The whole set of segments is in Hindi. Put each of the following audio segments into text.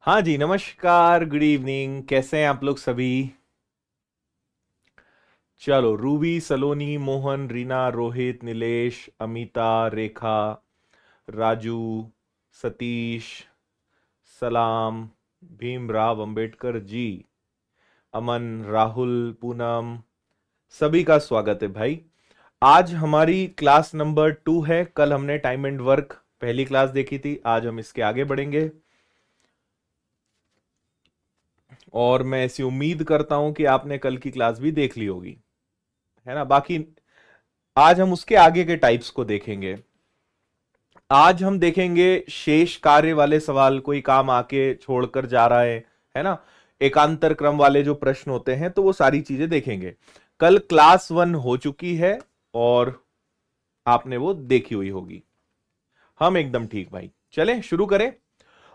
हाँ जी, नमस्कार, गुड इवनिंग। कैसे हैं आप लोग सभी? चलो, रूबी, सलोनी, मोहन, रीना, रोहित, नीलेश, अमिता, रेखा, राजू, सतीश, सलाम, भीमराव अंबेडकर जी, अमन, राहुल, पूनम, सभी का स्वागत है भाई। आज हमारी क्लास नंबर 2 है। कल हमने टाइम एंड वर्क पहली क्लास देखी थी, आज हम इसके आगे बढ़ेंगे और मैं ऐसी उम्मीद करता हूं कि आपने कल की क्लास भी देख ली होगी, है ना। बाकी आज हम उसके आगे के टाइप्स को देखेंगे। आज हम देखेंगे शेष कार्य वाले सवाल, कोई काम आके छोड़कर जा रहा है ना। एकांतर क्रम वाले जो प्रश्न होते हैं, तो वो सारी चीजें देखेंगे। कल क्लास 1 हो चुकी है और आपने वो देखी हुई होगी। हम एकदम ठीक भाई, चलें शुरू करें।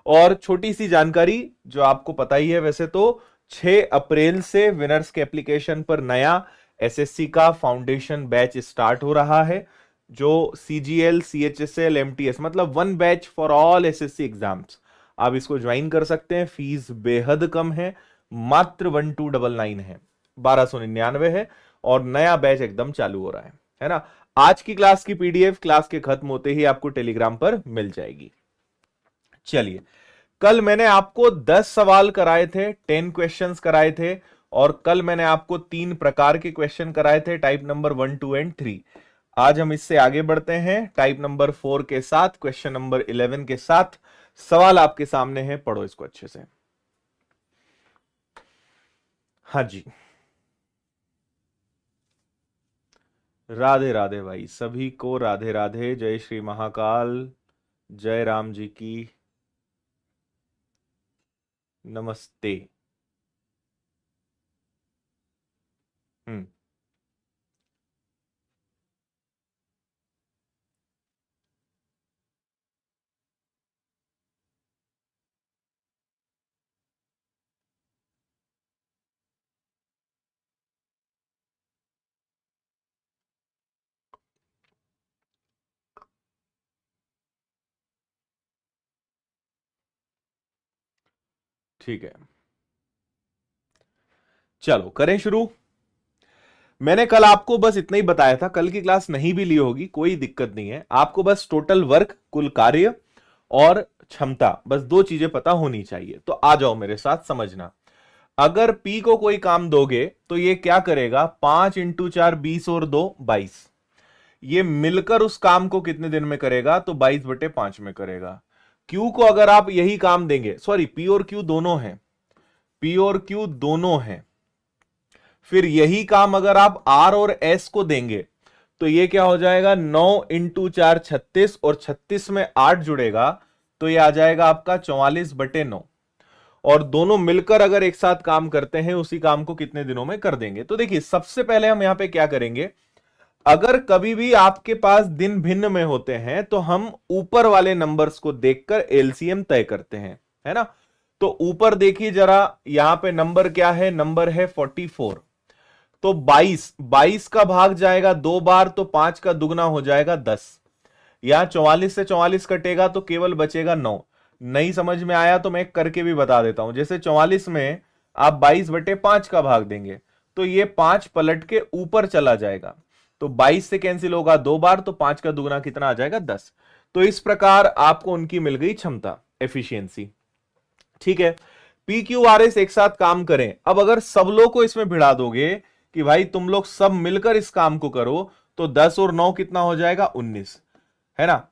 और छोटी सी जानकारी जो आपको पता ही है वैसे तो, 6 अप्रैल से विनर्स के एप्लीकेशन पर नया एसएससी का फाउंडेशन बैच स्टार्ट हो रहा है, जो सीजीएल, सीएचएसएल, एमटीएस, मतलब one batch for all SSC exams. आप इसको ज्वाइन कर सकते हैं। फीस बेहद कम है, मात्र 1299 है, 1299 है। और नया बैच एकदम चालू हो रहा है ना। आज की क्लास की पीडीएफ क्लास के खत्म होते ही आपको टेलीग्राम पर मिल जाएगी। चलिए, कल मैंने आपको 10 सवाल कराए थे, 10 क्वेश्चंस कराए थे। और कल मैंने आपको 3 प्रकार के क्वेश्चन कराए थे, टाइप नंबर 1, 2 एंड 3। आज हम इससे आगे बढ़ते हैं टाइप नंबर 4 के साथ, क्वेश्चन नंबर 11 के साथ। सवाल आपके सामने है, पढ़ो इसको अच्छे से। हाँ जी, राधे राधे भाई, सभी को राधे राधे। जय श्री महाकाल, जय राम जी की, नमस्ते। हम्म। ठीक है, चलो करें शुरू। मैंने कल आपको बस इतना ही बताया था, कल की क्लास नहीं भी ली होगी कोई दिक्कत नहीं है। आपको बस टोटल वर्क, कुल कार्य और क्षमता, बस दो चीजें पता होनी चाहिए। तो आ जाओ मेरे साथ समझना। अगर P को कोई काम दोगे तो ये क्या करेगा, 5 × 4 20 और 2 22। ये मिलकर उस काम को कितने दिन में करेगा, तो 22/5 में करेगा। Q को अगर आप यही काम देंगे, सॉरी, P और Q दोनों हैं, P और Q दोनों हैं, फिर यही काम अगर आप R और S को देंगे तो ये क्या हो जाएगा, 9 × 4 36, और 36 में 8 जुड़ेगा तो ये आ जाएगा आपका 44/9। और दोनों मिलकर अगर एक साथ काम करते हैं, उसी काम को कितने दिनों में कर देंगे। तो देखिए, सबसे पहले हम यहां पे क्या करेंगे, अगर कभी भी आपके पास दिन भिन्न में होते हैं तो हम ऊपर वाले नंबर्स को देखकर एलसीएम तय करते हैं, है ना। तो ऊपर देखिए जरा, यहां पे नंबर क्या है, नंबर है 44। तो 22, 22 का भाग जाएगा 2 बार तो 5 का दुगना हो जाएगा 10। यहां 44 से 44 कटेगा तो केवल बचेगा 9। नहीं समझ में आया तो मैं करके भी बता देता हूं। जैसे 44 में आप 22/5 का भाग देंगे तो ये 5 पलट के ऊपर चला जाएगा, तो 22 से कैंसिल होगा 2 बार, तो 5 का दुगना कितना आ जाएगा, 10। तो इस प्रकार आपको उनकी मिल गई क्षमता, एफिशिएंसी। ठीक है, पी क्यू आर एस एक साथ काम करें। अब अगर सब लोग को इसमें भिड़ा दोगे कि भाई तुम लोग सब मिलकर इस काम को करो, तो 10 और 9 कितना हो जाएगा, 19, है ना।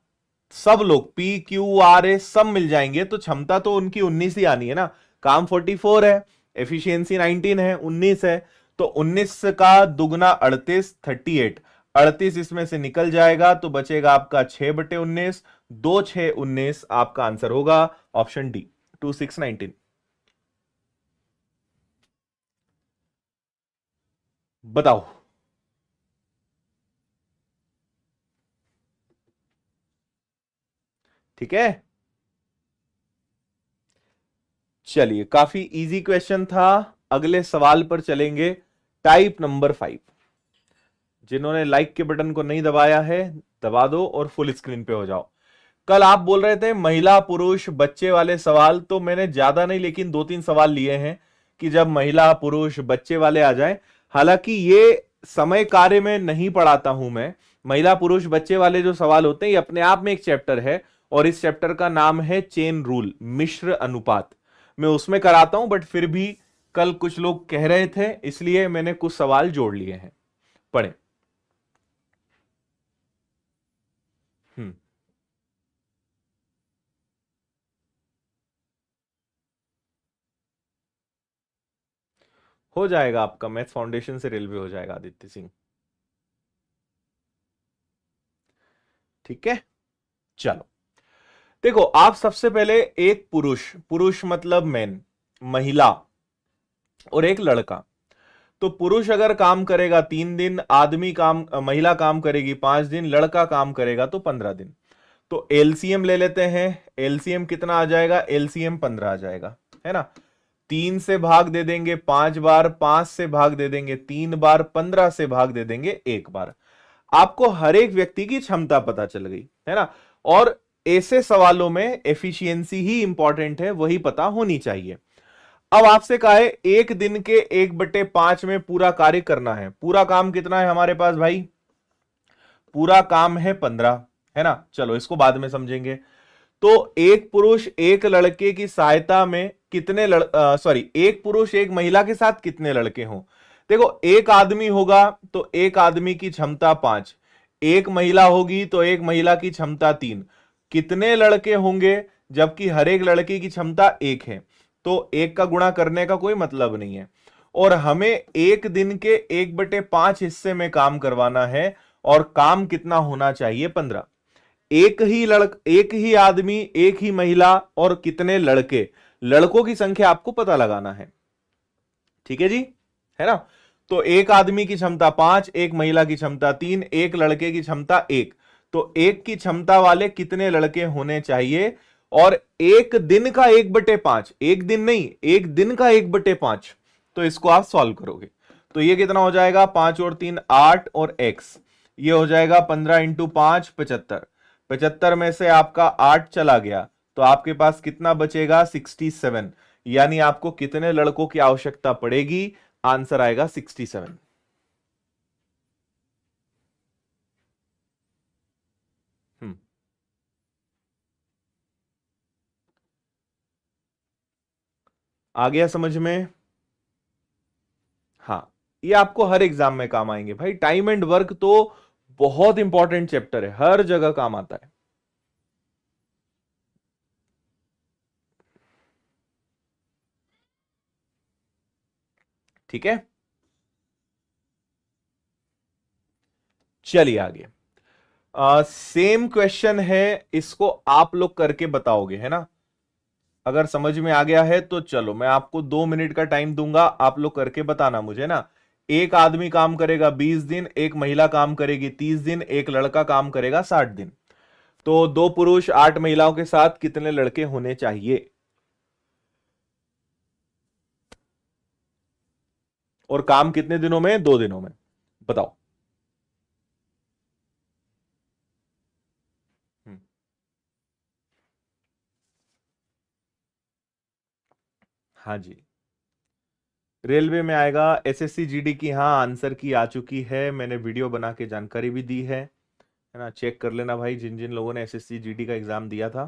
सब लोग पी क्यू आर एस सब मिल जाएंगे तो क्षमता तो उनकी 19 ही आनी है ना। काम 44 है, एफिशिएंसी 19 है, 19 है, तो 19 का दुगना 38, 38। 38 इसमें से निकल जाएगा तो बचेगा आपका 6/19, 2 6 19। आपका आंसर होगा ऑप्शन डी, 2 6 19। बताओ। ठीक है, चलिए, काफी इजी क्वेश्चन था। अगले सवाल पर चलेंगे, टाइप नंबर 5। जिन्होंने लाइक के बटन को नहीं दबाया है, दबा दो और फुल स्क्रीन पे हो जाओ। कल आप बोल रहे थे महिला पुरुष बच्चे वाले सवाल, तो मैंने ज्यादा नहीं लेकिन 2-3 सवाल लिए हैं कि जब महिला पुरुष बच्चे वाले आ जाए। हालांकि ये समय कार्य में नहीं पढ़ाता हूं मैं। महिला पुरुष बच्चे वाले जो सवाल होते हैं ये अपने आप में एक चैप्टर है, और इस चैप्टर का नाम है चेन रूल, मिश्र अनुपात। मैं उसमें कराता हूं, बट फिर भी कल कुछ लोग कह रहे थे इसलिए मैंने कुछ सवाल जोड़ लिए हैं। पढ़े। हम्म। हो जाएगा आपका मैथ्स फाउंडेशन से रेलवे हो जाएगा आदित्य सिंह। ठीक है, चलो देखो, आप सबसे पहले एक पुरुष, पुरुष मतलब मैन, महिला, और एक लड़का। तो पुरुष अगर काम करेगा 3 दिन, आदमी काम, महिला काम करेगी 5 दिन, लड़का काम करेगा तो 15 दिन। तो एलसीएम ले लेते हैं। एलसीएम कितना आ जाएगा? एलसीएम 15 आ जाएगा, है ना। 3 से भाग दे देंगे 5 बार, 5 से भाग दे देंगे 3 बार, 15 से भाग दे देंगे 1 बार। आपको हर एक व्यक्ति की क्षमता पता चल गई, है ना। और ऐसे सवालों में एफिशिएंसी ही इंपॉर्टेंट है, वही पता होनी चाहिए। अब आपसे कहा है 1 दिन के 1/5 में पूरा कार्य करना है। पूरा काम कितना है हमारे पास भाई? पूरा काम है 15, है ना। चलो इसको बाद में समझेंगे। तो एक पुरुष एक लड़के की सहायता में कितने एक पुरुष एक महिला के साथ कितने लड़के हों? देखो, एक आदमी होगा तो एक आदमी की क्षमता 5, एक महिला होगी तो एक महिला की क्षमता 3। कितने लड़के होंगे जबकि हर एक लड़के की क्षमता 1 है? तो 1 का गुणा करने का कोई मतलब नहीं है। और हमें 1 दिन के 1/5 हिस्से में काम करवाना है, और काम कितना होना चाहिए? 15। एक ही आदमी, एक ही महिला, और कितने लड़के, लड़कों की संख्या आपको पता लगाना है। ठीक है जी, है ना। तो एक आदमी की क्षमता 5, एक महिला की क्षमता 3, एक लड़के की क्षमता 1। तो 1 की क्षमता वाले कितने लड़के होने चाहिए? और 1 दिन का 1/5, एक दिन नहीं, 1 दिन का 1/5। तो इसको आप सॉल्व करोगे तो ये कितना हो जाएगा? 5 और 3 8, और x ये हो जाएगा 15 इंटू 5 75। 75 में से आपका 8 चला गया तो आपके पास कितना बचेगा? 67। यानी आपको कितने लड़कों की आवश्यकता पड़ेगी? आंसर आएगा 67। आ गया समझ में? हाँ, ये आपको हर एग्जाम में काम आएंगे भाई। टाइम एंड वर्क तो बहुत इंपॉर्टेंट चैप्टर है, हर जगह काम आता है। ठीक है, चलिए आगे। सेम क्वेश्चन है, इसको आप लोग करके बताओगे, है ना। अगर समझ में आ गया है तो चलो, मैं आपको 2 मिनट का टाइम दूंगा, आप लोग करके बताना मुझे ना। एक आदमी काम करेगा 20 दिन, एक महिला काम करेगी 30 दिन, एक लड़का काम करेगा 60 दिन। तो 2 पुरुष 8 महिलाओं के साथ कितने लड़के होने चाहिए? और काम कितने दिनों में? 2 दिनों में। बताओ। हम्म, हाँ जी, रेलवे में आएगा। एसएससी जीडी की हाँ आंसर की आ चुकी है, मैंने वीडियो बना के जानकारी भी दी है ना। चेक कर लेना भाई जिन जिन लोगों ने एसएससी जीडी का एग्जाम दिया था।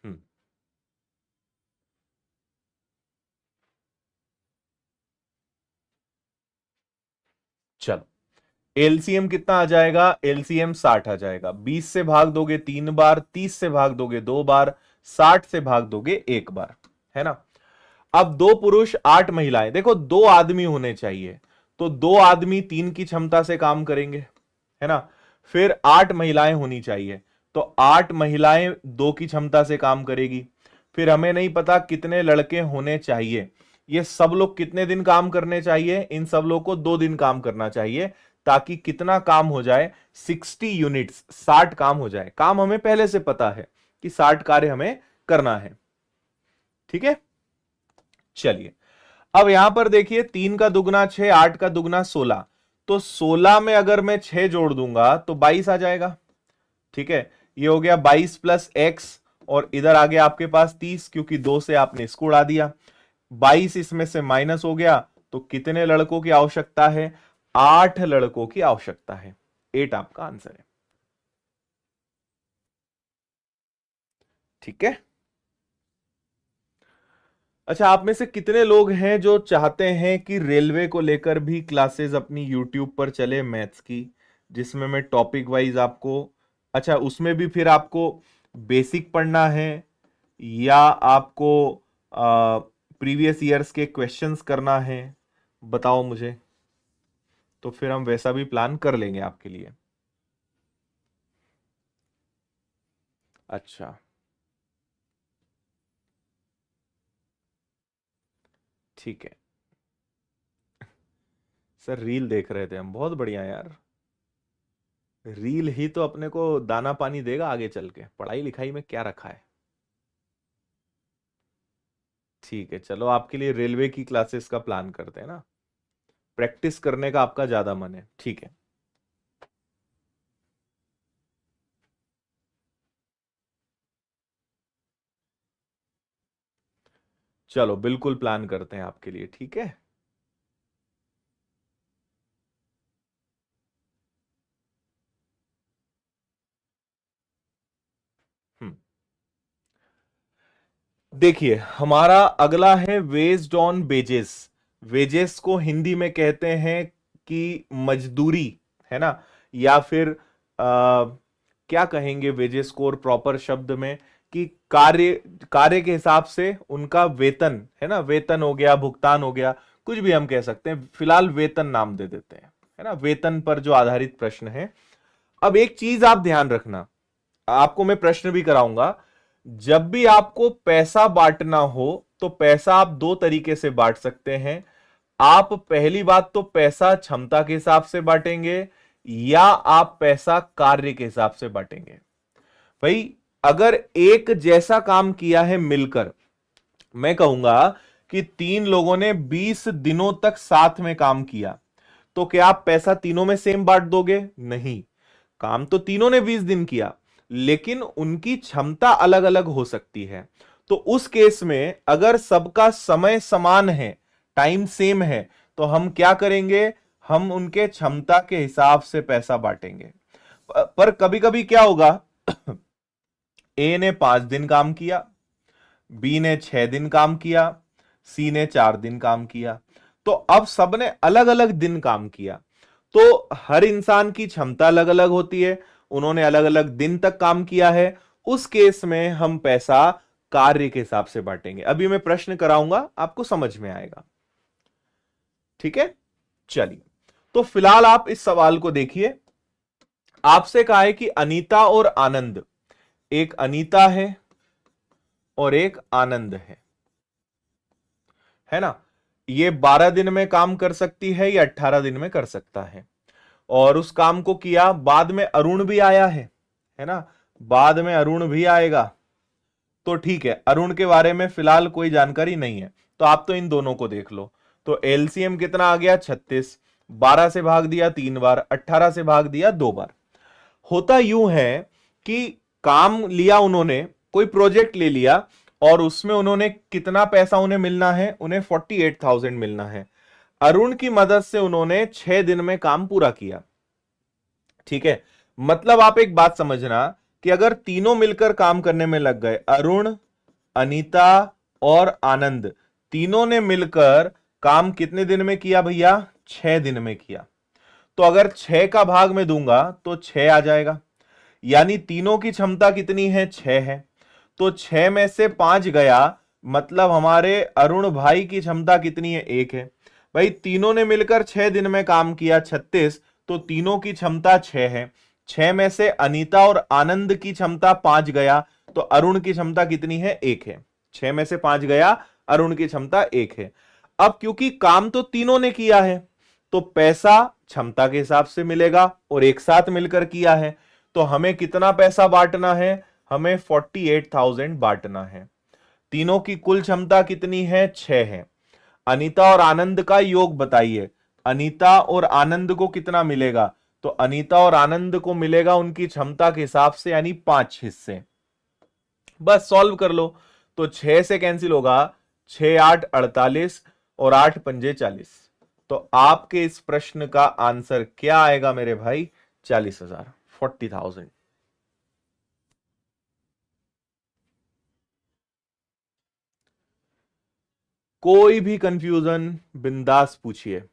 हम्म, चलो, एलसीएम कितना आ जाएगा? एलसीएम 60 आ जाएगा। 20 से भाग दोगे 3 बार, 30 से भाग दोगे 2 बार, 60 से भाग दोगे 1 बार, है ना। अब 2 पुरुष 8 महिलाएं, देखो 2 आदमी होने चाहिए, तो 2 आदमी 3 की क्षमता से काम करेंगे, है ना। फिर 8 महिलाएं होनी चाहिए, तो 8 महिलाएं 2 की क्षमता से काम करेगी। फिर हमें नहीं पता कितने लड़के होने चाहिए। ये सब लोग कितने दिन काम करने चाहिए? इन सब लोग को 2 दिन काम करना चाहिए, ताकि कितना काम हो जाए? 60 यूनिट्स, 60 काम हो जाए। काम हमें पहले से पता है कि 60 कार्य हमें करना है। ठीक है, चलिए अब यहां पर देखिए, 3 का दुगना 6, 8 का दुगना 16। तो 16 में अगर मैं 6 जोड़ दूंगा तो 22 आ जाएगा। ठीक है, ये हो गया 22 प्लस एक्स, और इधर आ गया आपके पास 30, क्योंकि 2 से आपने इसको उड़ा दिया। 22 इसमें से माइनस हो गया, तो कितने लड़कों की आवश्यकता है? 8 लड़कों की आवश्यकता है। 8 आपका आंसर है। ठीक है। अच्छा, आप में से कितने लोग हैं जो चाहते हैं कि रेलवे को लेकर भी क्लासेस अपनी यूट्यूब पर चले मैथ्स की, जिसमें मैं टॉपिक वाइज आपको, अच्छा उसमें भी फिर आपको बेसिक पढ़ना है या आपको प्रीवियस ईयर्स के क्वेश्चंस करना है, बताओ मुझे, तो फिर हम वैसा भी प्लान कर लेंगे आपके लिए। अच्छा, ठीक है सर, रील देख रहे थे हम, बहुत बढ़िया यार। रील ही तो अपने को दाना पानी देगा आगे चल के, पढ़ाई लिखाई में क्या रखा है। ठीक है, चलो आपके लिए रेलवे की क्लासेस का प्लान करते हैं ना, प्रैक्टिस करने का आपका ज्यादा मन है। ठीक है, चलो बिल्कुल प्लान करते हैं आपके लिए। ठीक है, हम्म, देखिए हमारा अगला है वेस्ड ऑन वेजेस। वेजेस को हिंदी में कहते हैं कि मजदूरी, है ना, या फिर क्या कहेंगे वेजेस को और प्रॉपर शब्द में, कि कार्य, कार्य के हिसाब से उनका वेतन, है ना, वेतन हो गया, भुगतान हो गया, कुछ भी हम कह सकते हैं, फिलहाल वेतन नाम दे देते हैं, है ना, वेतन पर जो आधारित प्रश्न है। अब एक चीज आप ध्यान रखना, आपको मैं प्रश्न भी कराऊंगा, जब भी आपको पैसा बांटना हो तो पैसा आप दो तरीके से बांट सकते हैं। आप पहली बात तो पैसा क्षमता के हिसाब से बांटेंगे, या आप पैसा कार्य के हिसाब से बांटेंगे। भाई अगर एक जैसा काम किया है मिलकर, मैं कहूंगा कि तीन लोगों ने 20 दिनों तक साथ में काम किया, तो क्या आप पैसा तीनों में सेम बांट दोगे? नहीं, काम तो तीनों ने 20 दिन किया, लेकिन उनकी क्षमता अलग अलग हो सकती है। तो उस केस में अगर सबका समय समान है, टाइम सेम है, तो हम क्या करेंगे? हम उनके क्षमता के हिसाब से पैसा बांटेंगे। पर कभी कभी क्या होगा, ए ने 5 दिन काम किया, बी ने 6 दिन काम किया, सी ने 4 दिन काम किया, तो अब सबने अलग अलग दिन काम किया, तो हर इंसान की क्षमता अलग अलग होती है, उन्होंने अलग अलग दिन तक काम किया है, उस केस में हम पैसा कार्य के हिसाब से बांटेंगे। अभी मैं प्रश्न कराऊंगा, आपको समझ में आएगा। ठीक है, चलिए, तो फिलहाल आप इस सवाल को देखिए। आपसे कहा है कि अनीता और आनंद, एक अनीता है और एक आनंद है ना, ये 12 दिन में काम कर सकती है या 18 दिन में कर सकता है, और उस काम को किया। बाद में अरुण भी आया है ना, बाद में अरुण भी आएगा, तो ठीक है, अरुण के बारे में फिलहाल कोई जानकारी नहीं है, तो आप तो इन दोनों को देख लो। तो एलसीएम कितना आ गया? 36। 12 से भाग दिया 3 बार, 18 से भाग दिया 2 बार। होता यूं है कि काम लिया उन्होंने, कोई प्रोजेक्ट ले लिया, और उसमें उन्होंने कितना पैसा उन्हें मिलना है? उन्हें 48,000 मिलना है। अरुण की मदद से उन्होंने 6 दिन में काम पूरा किया। ठीक है, मतलब आप एक बात समझना कि अगर तीनों मिलकर काम करने में लग गए, अरुण, अनीता और आनंद, तीनों ने मिलकर काम कितने दिन में किया भैया? 6 दिन में किया। तो अगर 6 का भाग में दूंगा तो 6 आ जाएगा, यानी तीनों की क्षमता कितनी है? 6 है। तो 6 में से 5 गया, मतलब हमारे अरुण भाई की क्षमता कितनी है? 1 है। भाई तीनों ने मिलकर 6 दिन में काम किया, 36, तो तीनों की क्षमता 6 है। 6 में से अनीता और आनंद की क्षमता 5 गया, तो अरुण की क्षमता कितनी है? 1 है। 6 में से 5 गया, अरुण की क्षमता 1 है। अब क्योंकि काम तो तीनों ने किया है, तो पैसा क्षमता के हिसाब से मिलेगा, और एक साथ मिलकर किया है, तो हमें कितना पैसा बांटना है? हमें 48,000 बांटना है। तीनों की कुल क्षमता कितनी है? 6 है। अनीता और आनंद का योग बताइए, अनीता और आनंद को कितना मिलेगा? तो अनीता और आनंद को मिलेगा उनकी क्षमता के हिसाब से, यानी 5 हिस्से। बस सॉल्व कर लो। तो 6 से कैंसिल होगा, 6 8 48 और 8 पंजे 40। तो आपके इस प्रश्न का आंसर क्या आएगा मेरे भाई? 40,000, 40,000। कोई भी कंफ्यूजन बिंदास पूछिए।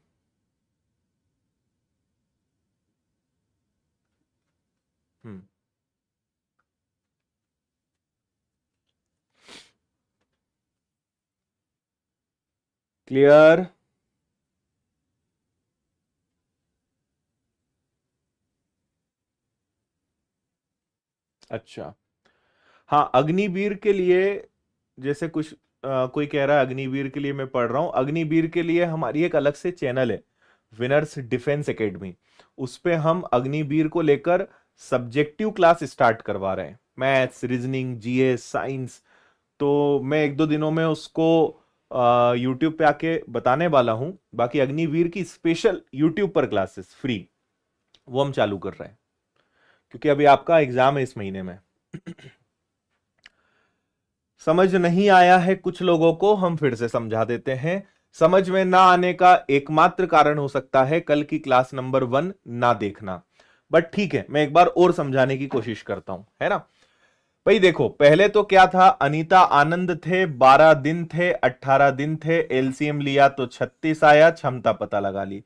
क्लियर? अच्छा, हाँ, अग्निवीर के लिए जैसे कुछ कोई कह रहा है अग्निवीर के लिए मैं पढ़ रहा हूं। अग्निवीर के लिए हमारी एक अलग से चैनल है, विनर्स डिफेंस एकेडमी। उस पे हम अग्निवीर को लेकर सब्जेक्टिव क्लास स्टार्ट करवा रहे हैं, मैथ्स, रीजनिंग, जीएस, साइंस। तो मैं 1-2 दिनों में उसको यूट्यूब पे आके बताने वाला हूं। बाकी अग्निवीर की स्पेशल यूट्यूब पर क्लासेस फ्री वो हम चालू कर रहे हैं, क्योंकि अभी आपका एग्जाम है इस महीने में। समझ नहीं आया है कुछ लोगों को, हम फिर से समझा देते हैं। समझ में ना आने का एकमात्र कारण हो सकता है कल की क्लास नंबर 1 ना देखना। बट ठीक है, मैं एक बार और समझाने की कोशिश करता हूं, है ना। भाई देखो, पहले तो क्या था, अनीता आनंद थे, 12 दिन थे, 18 दिन थे, एलसीएम लिया तो 36 आया, क्षमता पता लगा ली।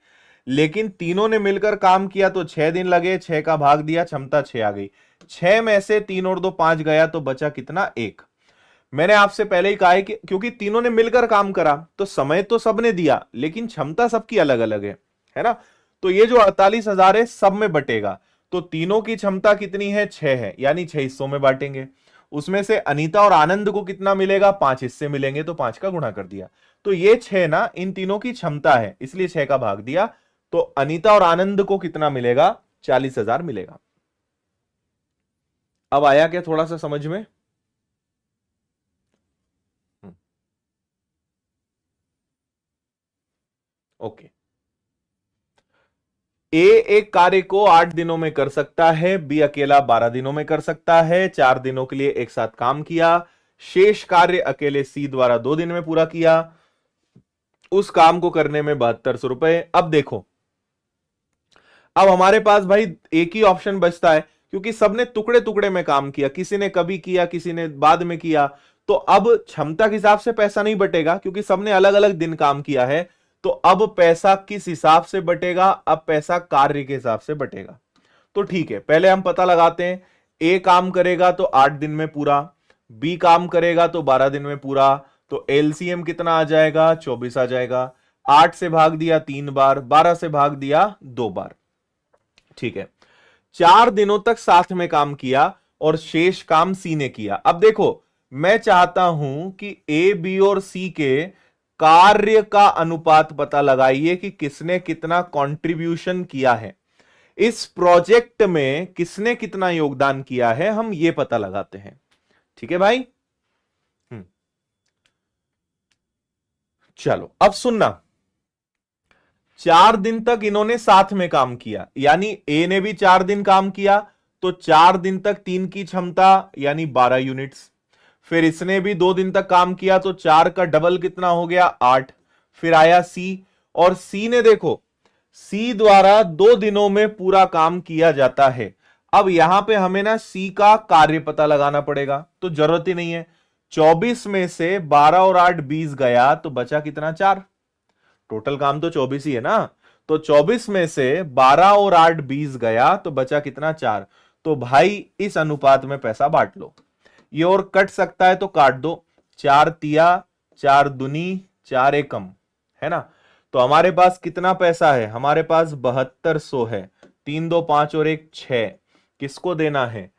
लेकिन तीनों ने मिलकर काम किया तो 6 दिन लगे, 6 का भाग दिया, क्षमता 6 आ गई। 6 में से 3 और 2 5 गया, तो बचा कितना? 1। मैंने आपसे पहले ही कहा है कि क्योंकि तीनों ने मिलकर काम करा तो समय तो सबने दिया, लेकिन क्षमता सबकी अलग अलग है ना। तो ये जो 48,000 है सब में बटेगा। तो तीनों की क्षमता कितनी है? 6 है, यानी 6 हिस्सों में बांटेंगे। उसमें से अनीता और आनंद को कितना मिलेगा? 5 हिस्से मिलेंगे, तो 5 का गुणा कर दिया। तो ये 6 ना इन तीनों की क्षमता है, इसलिए 6 का भाग दिया। तो अनीता और आनंद को कितना मिलेगा? 40,000 मिलेगा। अब आया क्या थोड़ा सा समझ में? ओके। ए एक कार्य को 8 दिनों में कर सकता है, बी अकेला 12 दिनों में कर सकता है। 4 दिनों के लिए एक साथ काम किया। शेष कार्य अकेले सी द्वारा 2 दिन में पूरा किया। उस काम को करने में 7200 रुपए। अब देखो, अब हमारे पास भाई एक ही ऑप्शन बचता है, क्योंकि सबने टुकड़े टुकड़े में काम किया, किसी ने कभी किया, किसी ने बाद में किया। तो अब क्षमता के हिसाब से पैसा नहीं बटेगा, क्योंकि सबने अलग अलग दिन काम किया है। तो अब पैसा किस हिसाब से बटेगा? अब पैसा कार्य के हिसाब से बटेगा। तो ठीक है, पहले हम पता लगाते हैं। ए काम करेगा तो 8 दिन में पूरा, बी काम करेगा तो 12 दिन में पूरा। तो एलसीएम कितना आ जाएगा? 24 आ जाएगा। 8 से भाग दिया 3 बार, 12 से भाग दिया 2 बार। ठीक है, 4 दिनों तक साथ में काम किया और शेष काम सी ने किया। अब देखो, मैं चाहता हूं कि ए, बी और सी के कार्य का अनुपात पता लगाइए कि किसने कितना कंट्रीब्यूशन किया है, इस प्रोजेक्ट में किसने कितना योगदान किया है, हम ये पता लगाते हैं। ठीक है भाई? चलो अब सुनना। 4 दिन तक इन्होंने साथ में काम किया, यानी ए ने भी 4 दिन काम किया, तो 4 दिन तक 3 की क्षमता यानी 12 यूनिट्स। फिर इसने भी 2 दिन तक काम किया, तो 4 का डबल कितना हो गया? 8। फिर आया सी, और सी ने देखो, सी द्वारा 2 दिनों में पूरा काम किया जाता है। अब यहां पे हमें ना सी का कार्य पता लगाना पड़ेगा, तो जरूरत ही नहीं है। 24 में से 12 और 8 20 गया, तो बचा कितना? 4। टोटल काम तो 24 ही है ना। तो 24 में से 12 और 8 20 गया, तो बचा कितना? 4। तो भाई इस अनुपात में पैसा बांट लो। ये और कट सकता है तो काट दो। 4 तिया, 4 दुनी, 4 एकम, है ना। तो हमारे पास कितना पैसा है? हमारे पास 7200 है। 3 2 5 और 1 6। किसको देना है?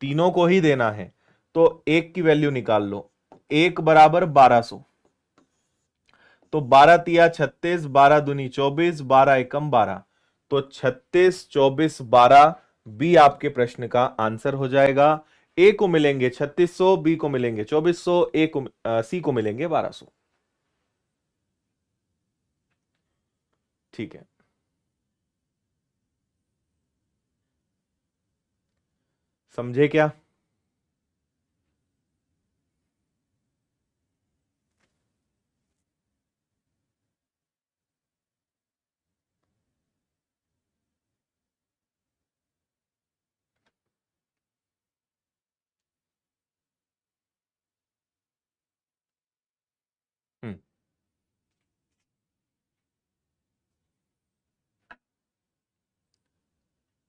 तीनों को ही देना है। तो एक की वैल्यू निकाल लो। 1 बराबर 1200। तो 12 तिया 36, 12 दुनी 24, 12 एकम 12। तो 36 24 12 बी आपके प्रश्न का आंसर हो जाएगा। ए को मिलेंगे 3600, बी को मिलेंगे 2400, ए को सी को मिलेंगे 1200। ठीक है। समझे क्या? हम्म।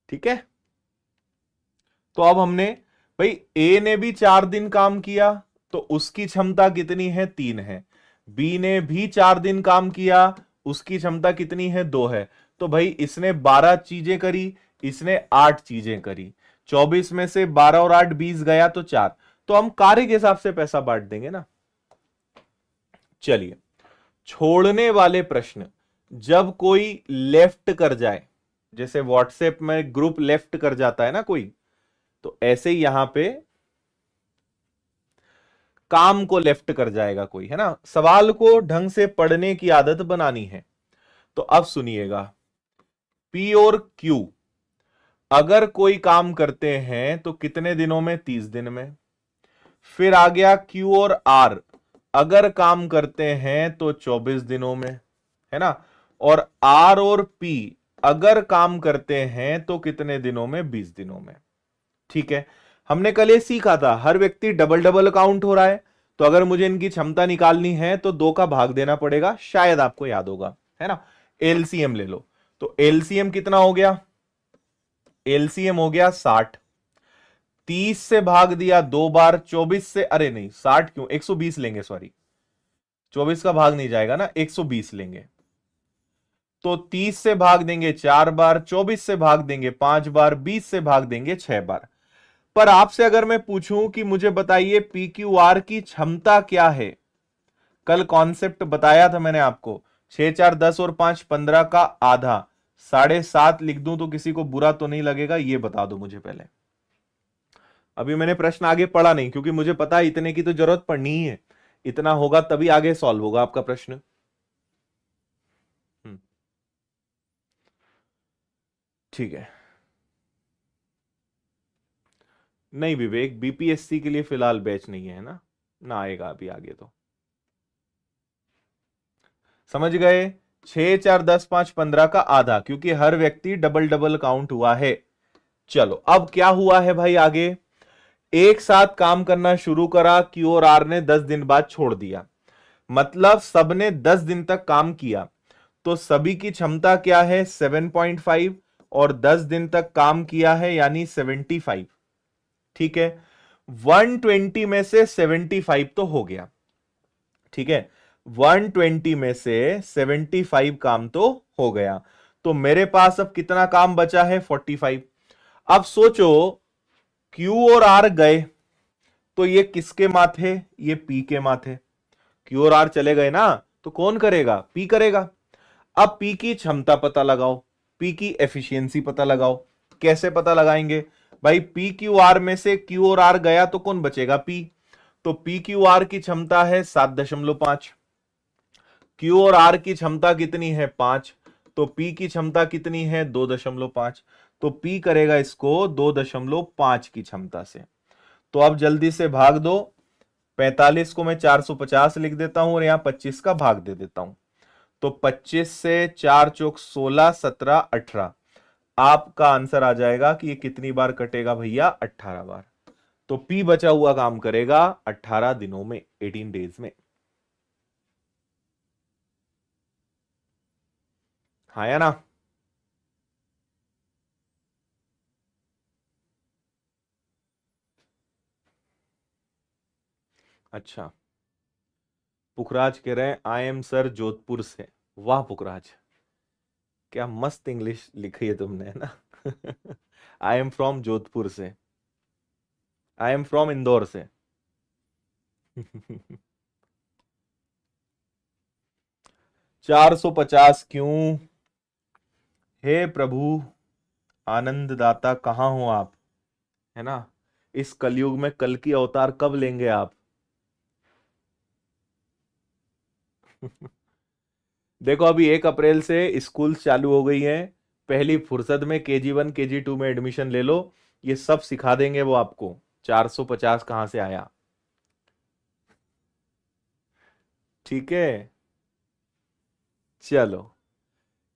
ठीक है, तो अब हमने, भाई ए ने भी 4 दिन काम किया तो उसकी क्षमता कितनी है? 3 है। बी ने भी 4 दिन काम किया, उसकी क्षमता कितनी है? 2 है। तो भाई इसने 12 चीजें करी, इसने 8 चीजें करी। 24 में से 12 और 8 20 गया तो 4। तो हम कार्य के हिसाब से पैसा बांट देंगे ना। चलिए, छोड़ने वाले प्रश्न, जब कोई लेफ्ट कर जाए, जैसे व्हाट्सएप में ग्रुप लेफ्ट कर जाता है ना कोई, तो ऐसे ही यहां पे काम को लेफ्ट कर जाएगा कोई, है ना। सवाल को ढंग से पढ़ने की आदत बनानी है। तो अब सुनिएगा, पी और क्यू अगर कोई काम करते हैं तो कितने दिनों में? 30 दिन में। फिर आ गया क्यू और आर, अगर काम करते हैं तो 24 दिनों में, है ना। और आर और पी अगर काम करते हैं तो कितने दिनों में? 20 दिनों में। ठीक है, हमने कल ये सीखा था, हर व्यक्ति डबल डबल काउंट हो रहा है, तो अगर मुझे इनकी क्षमता निकालनी है तो 2 का भाग देना पड़ेगा, शायद आपको याद होगा, है ना। एलसीएम ले लो, तो एलसीएम कितना हो गया? एलसीएम हो गया 60। 30 से भाग दिया 2 बार, 24 से, अरे नहीं 60 क्यों, 120 लेंगे, सॉरी 24 का भाग नहीं जाएगा ना, 120 लेंगे। तो 30 से भाग देंगे 4 बार, 24 से भाग देंगे 5 बार, 20 से भाग देंगे 6 बार। पर आपसे अगर मैं पूछूं कि मुझे बताइए पी क्यू आर की क्षमता क्या है, कल कॉन्सेप्ट बताया था मैंने आपको, 6 4 10 और 5 15 का आधा, 7.5 लिख दूं तो किसी को बुरा तो नहीं लगेगा? ये बता दो मुझे पहले। अभी मैंने प्रश्न आगे पढ़ा नहीं, क्योंकि मुझे पता है इतने की तो जरूरत पड़नी ही है, इतना होगा तभी आगे सॉल्व होगा आपका प्रश्न। हम्म, ठीक है। नहीं विवेक, बीपीएससी के लिए फिलहाल बैच नहीं है ना, ना आएगा अभी आगे तो। समझ गए? 6 4 10 5 15 का आधा, क्योंकि हर व्यक्ति डबल डबल काउंट हुआ है। चलो अब क्या हुआ है भाई आगे, एक साथ काम करना शुरू करा, क्यू और आर ने 10 दिन बाद छोड़ दिया, मतलब सबने 10 दिन तक काम किया, तो सभी की क्षमता क्या है? 7.5, और 10 दिन तक काम किया है यानी 75। ठीक है, 120 में से 75 तो हो गया, ठीक है, 120 में से 75 काम तो हो गया, तो मेरे पास अब कितना काम बचा है? 45। अब सोचो, क्यू और आर गए तो ये किसके माथे? ये पी के माथे। क्यू और आर चले गए ना, तो कौन करेगा? पी करेगा। अब पी की क्षमता पता लगाओ, पी की एफिशिएंसी पता लगाओ। कैसे पता लगाएंगे भाई? पी क्यू आर में से क्यू और आर गया तो कौन बचेगा? पी। तो पी क्यू आर की क्षमता है 7.5, क्यू और आर की क्षमता कितनी है? 5, तो पी की क्षमता कितनी है? 2.5। तो पी करेगा इसको 2.5 की क्षमता से। तो अब जल्दी से भाग दो, 45 को मैं 450 लिख देता हूं और यहां 25 का भाग दे देता हूं। तो 25 से 4 चौक 16, 17, 18, आपका आंसर आ जाएगा कि ये कितनी बार कटेगा भैया? 18 बार। तो पी बचा हुआ काम करेगा 18 दिनों में, 18 डेज में। हाँ या ना? अच्छा, पुखराज कह रहे हैं आई एम सर जोधपुर से। वाह पुखराज, क्या मस्त इंग्लिश लिखी है तुमने, है ना। आई एम फ्रॉम जोधपुर से, आई एम फ्रॉम इंदौर से। 450 क्यों? हे प्रभु आनंद दाता, कहां हो आप, है ना। इस कलयुग में कल की अवतार कब लेंगे आप? देखो अभी 1 अप्रैल से स्कूल चालू हो गई हैं, पहली फुर्सत में KG1 KG2 में एडमिशन ले लो, ये सब सिखा देंगे वो आपको। 450 कहां से आया? ठीक है, चलो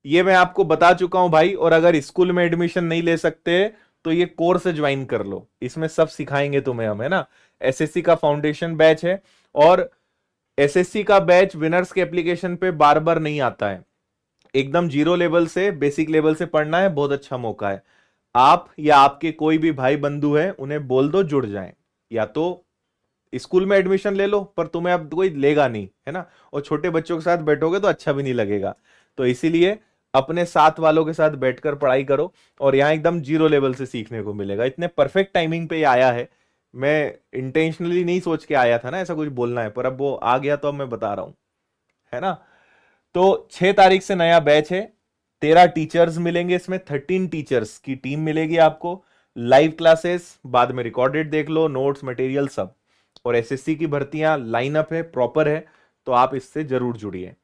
ये मैं आपको बता चुका हूं भाई। और अगर स्कूल में एडमिशन नहीं ले सकते तो ये कोर्स ज्वाइन कर लो, इसमें सब सिखाएंगे तुम्हें हम, है ना। एसएससी का फाउंडेशन बैच है, और एसएससी का बैच विनर्स के एप्लीकेशन पे बार बार नहीं आता है। एकदम जीरो लेवल से, बेसिक लेवल से पढ़ना है, बहुत अच्छा मौका है। आप या आपके कोई भी भाई बंधु है उन्हें बोल दो जुड़ जाएं। या तो स्कूल में एडमिशन ले लो, पर तुम्हें अब कोई लेगा नहीं, है ना। और छोटे बच्चों के साथ बैठोगे तो अच्छा भी नहीं लगेगा। तो इसीलिए अपने साथ वालों के साथ बैठकर पढ़ाई करो, और यहां एकदम जीरो लेवल से सीखने को मिलेगा। इतने परफेक्ट टाइमिंग पे ये आया है, मैं इंटेंशनली नहीं सोच के आया था ना ऐसा कुछ बोलना है, पर अब वो आ गया तो अब मैं बता रहा हूं, है ना। तो 6 तारीख से नया बैच है। 13 टीचर्स मिलेंगे इसमें, 13 टीचर्स की टीम मिलेगी आपको। लाइव क्लासेस, बाद में रिकॉर्डेड देख लो, नोट्स मटेरियल सब। और एसएससी की भर्तियां लाइनअप है, प्रॉपर है, तो आप इससे जरूर जुड़िए।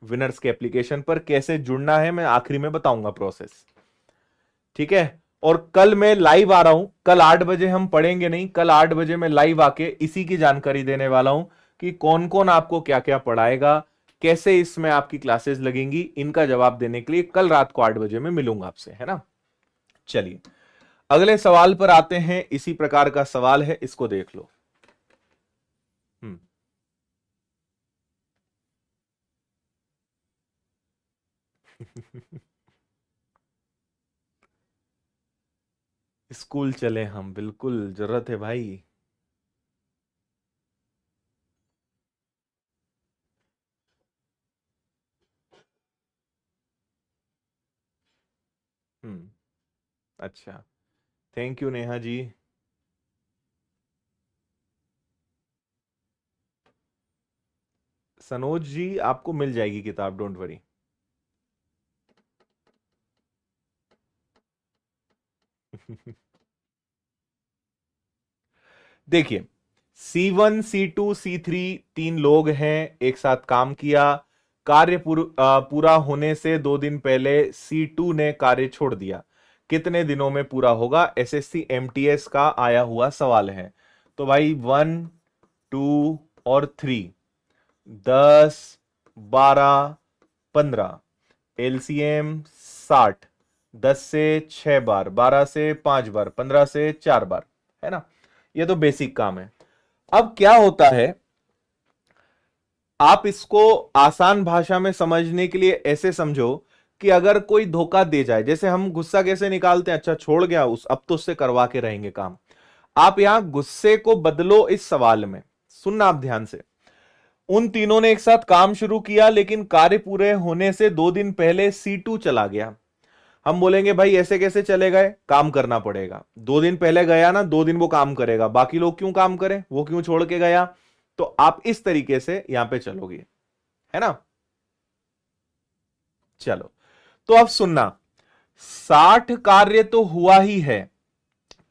विनर्स के एप्लीकेशन पर कैसे जुड़ना है मैं आखिरी में बताऊंगा प्रोसेस, ठीक है। और कल मैं लाइव आ रहा हूं, कल 8 बजे हम पढ़ेंगे नहीं, कल 8 बजे मैं लाइव आके इसी की जानकारी देने वाला हूं कि कौन कौन आपको क्या क्या पढ़ाएगा, कैसे इसमें आपकी क्लासेस लगेंगी। इनका जवाब देने के लिए कल रात को 8 बजे में मिलूंगा आपसे, है ना। चलिए अगले सवाल पर आते हैं। इसी प्रकार का सवाल है, इसको देख लो। हम्म स्कूल चले हम, बिल्कुल जरूरत है भाई। हम्म अच्छा, थैंक यू नेहा जी। सनोज जी आपको मिल जाएगी किताब, डोंट वरी। देखिए, C1 C2 C3 तीन लोग हैं, एक साथ काम किया। कार्य पूरा होने से 2 दिन पहले C2 ने कार्य छोड़ दिया। कितने दिनों में पूरा होगा? एसएससी एमटीएस का आया हुआ सवाल है। तो भाई 1 2 और 3, 10 12 15, एलसीएम 60, 10 से 6 बार, 12 से 5 बार, 15 से 4 बार, है ना। ये तो बेसिक काम है। अब क्या होता है, आप इसको आसान भाषा में समझने के लिए ऐसे समझो कि अगर कोई धोखा दे जाए, जैसे हम गुस्सा कैसे निकालते हैं, अच्छा छोड़ गया उस, अब तो उससे करवा के रहेंगे काम। आप यहां गुस्से को बदलो इस सवाल में। सुनना आप ध्यान से। उन तीनों ने एक साथ काम शुरू किया, लेकिन कार्य पूरे होने से 2 दिन पहले C2 चला गया। हम बोलेंगे भाई ऐसे कैसे चले गए, काम करना पड़ेगा। 2 दिन पहले गया ना, 2 दिन वो काम करेगा, बाकी लोग क्यों काम करें, वो क्यों छोड़ के गया। तो आप इस तरीके से यहां पे चलोगे, है ना। चलो, तो अब सुनना, 60 कार्य तो हुआ ही है,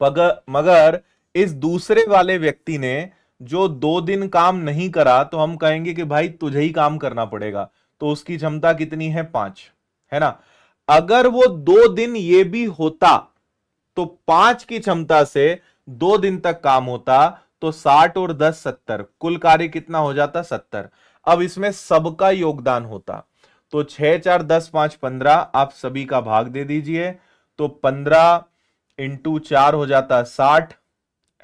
मगर इस दूसरे वाले व्यक्ति ने जो 2 दिन काम नहीं करा, तो हम कहेंगे कि भाई तुझे ही काम करना पड़ेगा। तो उसकी क्षमता कितनी है? 5, है ना। अगर वो 2 दिन ये भी होता, तो 5 की क्षमता से 2 दिन तक काम होता, तो 60 और 10 70, कुल कार्य कितना हो जाता? 70। अब इसमें सबका योगदान होता, तो 6 4 10 5 15, आप सभी का भाग दे दीजिए, तो 15 × 4 हो जाता 60,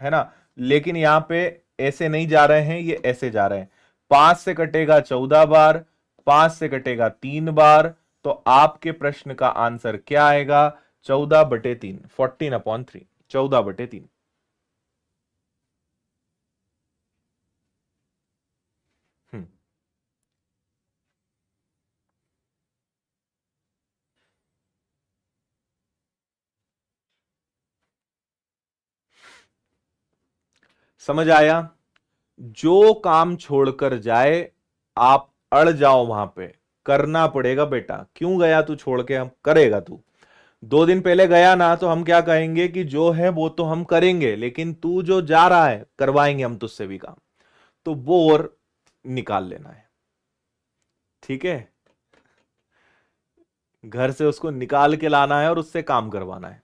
है ना। लेकिन यहां पे ऐसे नहीं जा रहे हैं, ये ऐसे जा रहे हैं। 5 से कटेगा 14 बार, 5 से कटेगा 3 बार, तो आपके प्रश्न का आंसर क्या आएगा? 14/3, 14/3, 14/3। हम्म समझ आया? जो काम छोड़कर जाए, आप अड़ जाओ वहां पे, करना पड़ेगा बेटा। क्यों गया तू छोड़ के, हम करेगा तू। 2 दिन पहले गया ना, तो हम क्या कहेंगे कि जो है वो तो हम करेंगे, लेकिन तू जो जा रहा है करवाएंगे हम तुझसे भी काम, तो वो और निकाल लेना है, ठीक है। घर से उसको निकाल के लाना है और उससे काम करवाना है।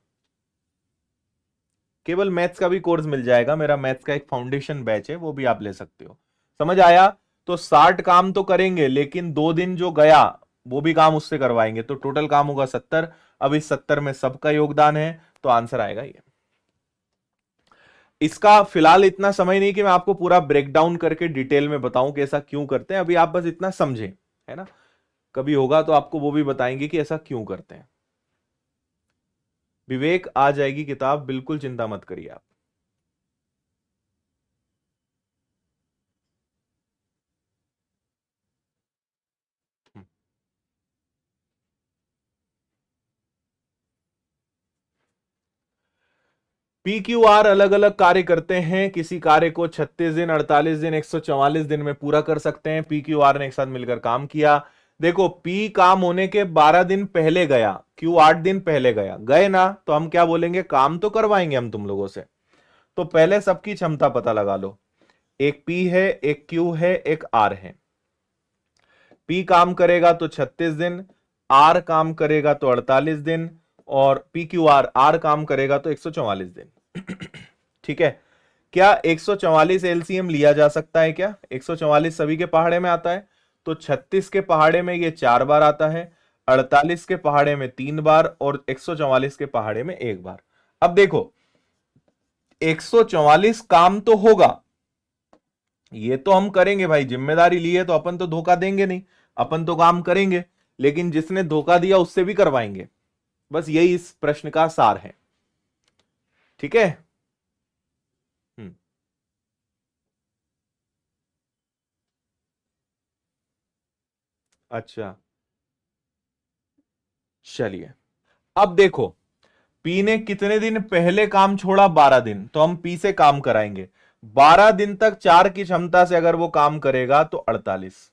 केवल मैथ्स का भी कोर्स मिल जाएगा, मेरा मैथ्स का एक फाउंडेशन बैच है, वो भी आप ले सकते हो। समझ आया? तो 60 काम तो करेंगे, लेकिन 2 दिन जो गया वो भी काम उससे करवाएंगे, तो टोटल काम होगा 70। अब इस 70 में सबका योगदान है, तो आंसर आएगा ये। इसका फिलहाल इतना समय नहीं कि मैं आपको पूरा ब्रेकडाउन करके डिटेल में बताऊं कि ऐसा क्यों करते हैं, अभी आप बस इतना समझें, है ना। कभी होगा तो आपको वो भी बताएंगे कि ऐसा क्यों करते हैं। विवेक, आ जाएगी किताब, बिल्कुल चिंता मत करिए आप। पी क्यू आर अलग अलग कार्य करते हैं, किसी कार्य को 36 दिन, 48 दिन, 144 दिन में पूरा कर सकते हैं। पी क्यू आर ने एक साथ मिलकर काम किया। देखो, पी काम होने के 12 दिन पहले गया, क्यू 8 दिन पहले गया, गए ना, तो हम क्या बोलेंगे, काम तो करवाएंगे हम तुम लोगों से। तो पहले सबकी क्षमता पता लगा लो। एक पी है, एक क्यू है, एक आर है। पी काम करेगा तो 36 दिन, आर काम करेगा तो 48 दिन, और पी क्यू आर, आर काम करेगा तो 144 दिन। ठीक है। क्या 144 एलसीएम लिया जा सकता है क्या? 144 सभी के पहाड़े में आता है, तो 36 के पहाड़े में ये 4 बार आता है, 48 के पहाड़े में 3 बार, और 144 के पहाड़े में 1 बार। अब देखो, 144 काम तो होगा, ये तो हम करेंगे भाई, जिम्मेदारी ली है तो अपन तो धोखा देंगे नहीं, अपन तो काम करेंगे, लेकिन जिसने धोखा दिया उससे भी करवाएंगे। बस यही इस प्रश्न का सार है। ठीक है। हम्म। अच्छा, चलिए। अब देखो, पी ने कितने दिन पहले काम छोड़ा? 12 दिन, तो हम पी से काम कराएंगे। 12 दिन तक 4 की क्षमता से अगर वो काम करेगा तो 48,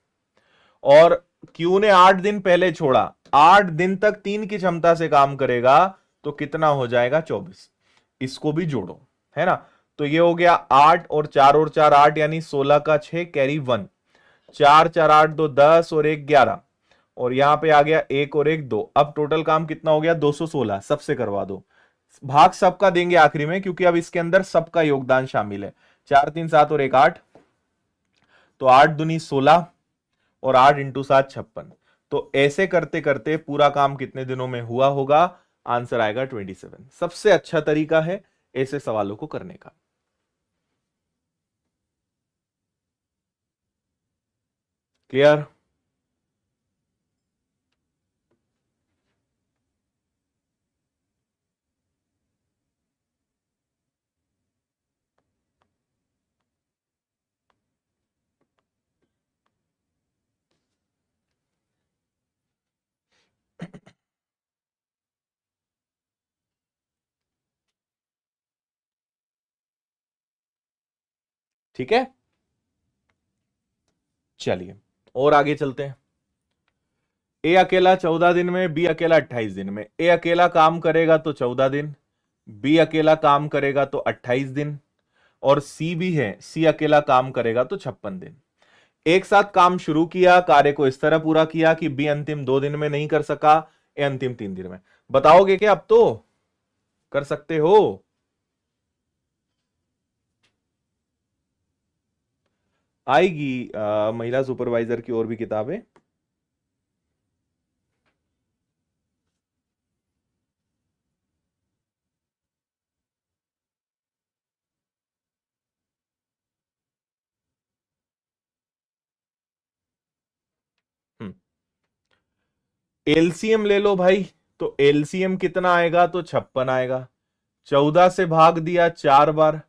और क्यू ने 8 दिन पहले छोड़ा, 8 दिन तक 3 की क्षमता से काम करेगा, तो कितना हो जाएगा? 24। इसको भी जोड़ो, है ना। तो ये हो गया 8 और 4 और 4 8, यानी 16 का 6 कैरी 1, 4 4 8 2 10 और 1 11, और यहां पे आ गया 1 और 1 2। अब टोटल काम कितना हो गया? 216। सबसे करवा दो, भाग सबका देंगे आखिरी में, क्योंकि अब इसके अंदर सबका योगदान शामिल है। 4 3 7 और 1 8, तो 8 दूनी 16, और 8 इंटू 7 56। तो ऐसे करते करते पूरा काम कितने दिनों में हुआ होगा? आंसर आएगा 27। सबसे अच्छा तरीका है ऐसे सवालों को करने का। क्लियर? ठीक है, चलिए और आगे चलते हैं। ए अकेला 14 दिन में, बी अकेला 28 दिन में। ए अकेला काम करेगा तो 14 दिन, बी अकेला काम करेगा तो 28 दिन, और सी भी है, सी अकेला काम करेगा तो 56 दिन। एक साथ काम शुरू किया, कार्य को इस तरह पूरा किया कि बी अंतिम 2 दिन में नहीं कर सका, ए अंतिम 3 दिन में। बताओगे क्या? अब तो कर सकते हो। आएगी महिला सुपरवाइजर की और भी किताबें। हम्म। एलसीएम ले लो भाई, तो एलसीएम कितना आएगा? तो 56 आएगा। 14 से भाग दिया 4 बार,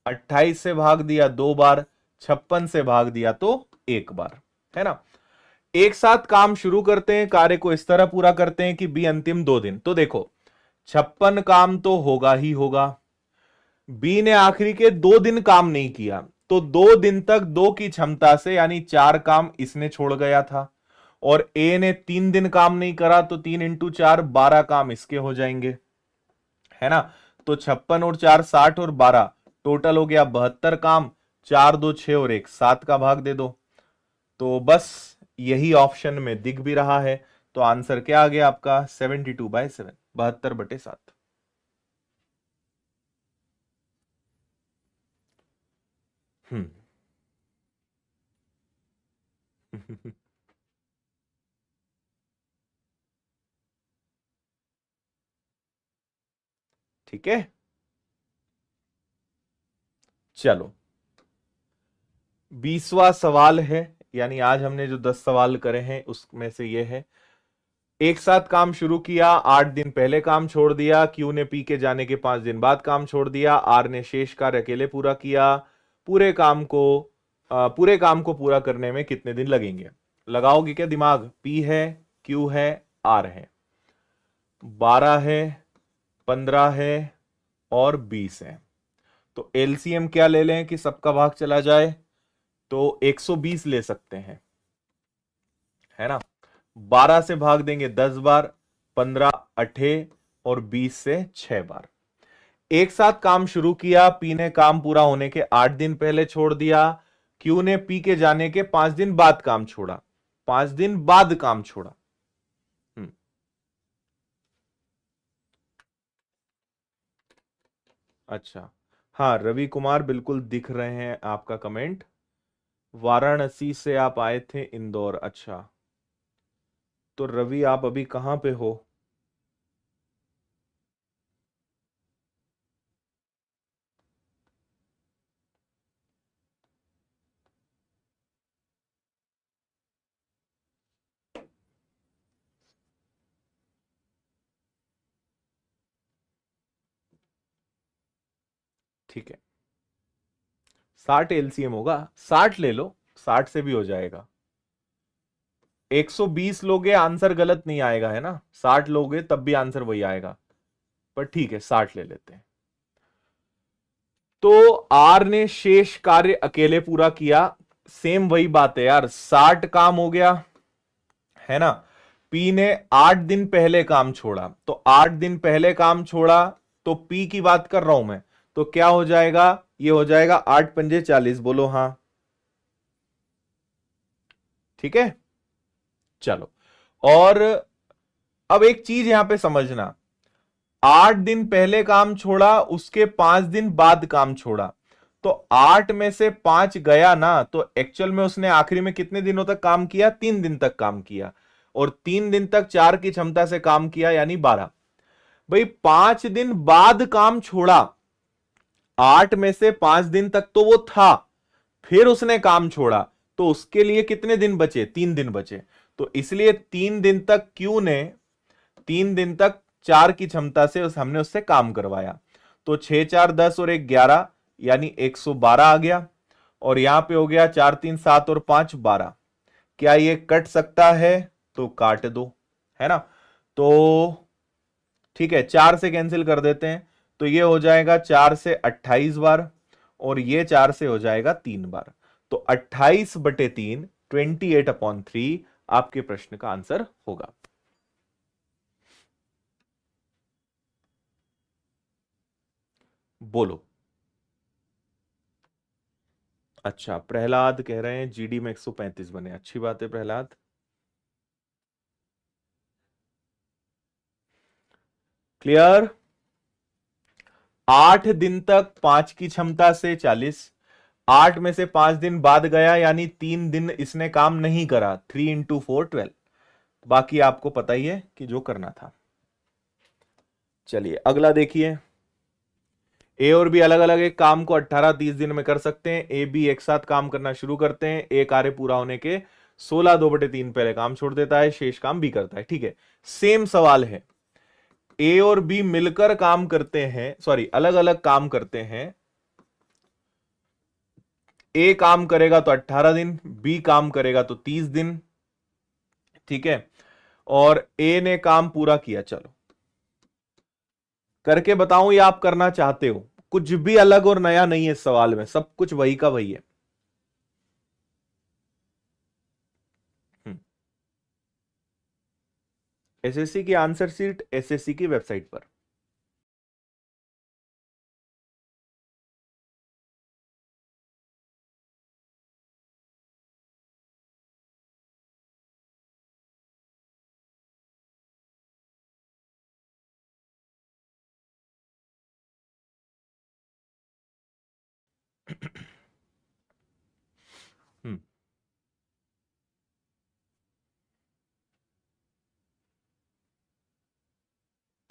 28 से भाग दिया 2 बार, 56 से भाग दिया तो 1 बार, है ना। एक साथ काम शुरू करते हैं, कार्य को इस तरह पूरा करते हैं कि बी अंतिम 2 दिन। तो देखो, 56 काम तो होगा ही होगा। बी ने आखिरी के 2 दिन काम नहीं किया, तो 2 दिन तक 2 की क्षमता से, यानी 4 काम इसने छोड़ गया था, और ए ने 3 दिन काम नहीं करा, तो 3 इंटू 4 12 काम इसके हो जाएंगे, है ना। तो 56 और 4 60 और 12, टोटल हो गया 72 काम। 4 2 6 और 1 7 का भाग दे दो। तो बस यही ऑप्शन में दिख भी रहा है। तो आंसर क्या आ गया आपका? 72/7, 72/7। हम्म। ठीक है, चलो 20वां सवाल है, यानी आज हमने जो 10 सवाल करे हैं उसमें से ये है। एक साथ काम शुरू किया, 8 दिन पहले काम छोड़ दिया, क्यू ने पी के जाने के 5 दिन बाद काम छोड़ दिया, आर ने शेष कार्य अकेले पूरा किया, पूरे काम को पूरे काम को पूरा करने में कितने दिन लगेंगे? लगाओगे क्या दिमाग? पी है, क्यू है, आर है, 12 है, 15 है और 20 है। तो एलसीएम क्या ले लें कि सबका भाग चला जाए? तो 120 ले सकते हैं, है ना। 12 से भाग देंगे 10 बार, 15 अठे और 20 से 6 बार। एक साथ काम शुरू किया, पी ने काम पूरा होने के 8 दिन पहले छोड़ दिया, क्यू ने पी के जाने के 5 दिन बाद काम छोड़ा, 5 दिन बाद काम छोड़ा। हम्म, अच्छा, हाँ रवि कुमार बिल्कुल दिख रहे हैं आपका कमेंट। वाराणसी से आप आए थे इंदौर, अच्छा। तो रवि आप अभी कहां पे हो? ठीक है, 60 एलसीएम होगा, 60 ले लो, 60 से भी हो जाएगा। 120 लोगे आंसर गलत नहीं आएगा, है ना, 60 लोगे तब भी आंसर वही आएगा, पर ठीक है 60 ले लेते हैं। तो आर ने शेष कार्य अकेले पूरा किया, सेम वही बात है यार, 60 काम हो गया, है ना। पी ने 8 दिन पहले काम छोड़ा, तो 8 दिन पहले काम छोड़ा, तो पी की बात कर रहा हूं मैं, तो क्या हो जाएगा? ये हो जाएगा 8 पंजे 40, बोलो हां। ठीक है, चलो। और अब एक चीज यहां पे समझना, 8 दिन पहले काम छोड़ा, उसके 5 दिन बाद काम छोड़ा, तो 8 में से 5 गया ना, तो एक्चुअल में उसने आखिरी में कितने दिनों तक काम किया? 3 दिन तक काम किया, और 3 दिन तक 4 की क्षमता से काम किया, यानी 12। भाई 5 दिन बाद काम छोड़ा, 8 में से 5 दिन तक तो वो था, फिर उसने काम छोड़ा, तो उसके लिए कितने दिन बचे? 3 दिन बचे। तो इसलिए 3 दिन तक क्यू ने 3 दिन तक 4 की क्षमता से हमने उससे काम करवाया, तो 6 4 10 और 1 11, यानी 112 आ गया। और यहां पे हो गया 4 3 7 और 5 12। क्या ये कट सकता है? तो काट दो, है ना। तो ठीक है, 4 से कैंसिल कर देते हैं, तो ये हो जाएगा 4 से 28 बार, और ये 4 से हो जाएगा 3 बार। तो 28/3, 28/3 आपके प्रश्न का आंसर होगा। बोलो। अच्छा, प्रहलाद कह रहे हैं जीडी में 135 बने, अच्छी बात है प्रहलाद। क्लियर। 8 दिन तक 5 की क्षमता से 40, 8 में से 5 दिन बाद गया, यानी 3 दिन इसने काम नहीं करा, 3 × 4 12। बाकी आपको पता ही है कि जो करना था। चलिए अगला देखिए। ए और बी अलग अलग एक काम को 18-30 दिन में कर सकते हैं। ए बी एक साथ काम करना शुरू करते हैं, ए कार्य पूरा होने के 16 2/3 पहले काम छोड़ देता है, शेष काम बी करता है। ठीक है, सेम सवाल है। ए और बी मिलकर काम करते हैं, सॉरी अलग अलग काम करते हैं। ए काम करेगा तो 18 दिन, बी काम करेगा तो 30 दिन। ठीक है, और ए ने काम पूरा किया, चलो करके बताऊं या आप करना चाहते हो? कुछ भी अलग और नया नहीं है इस सवाल में, सब कुछ वही का वही है। एसएससी की आंसर सीट एसएससी की वेबसाइट पर।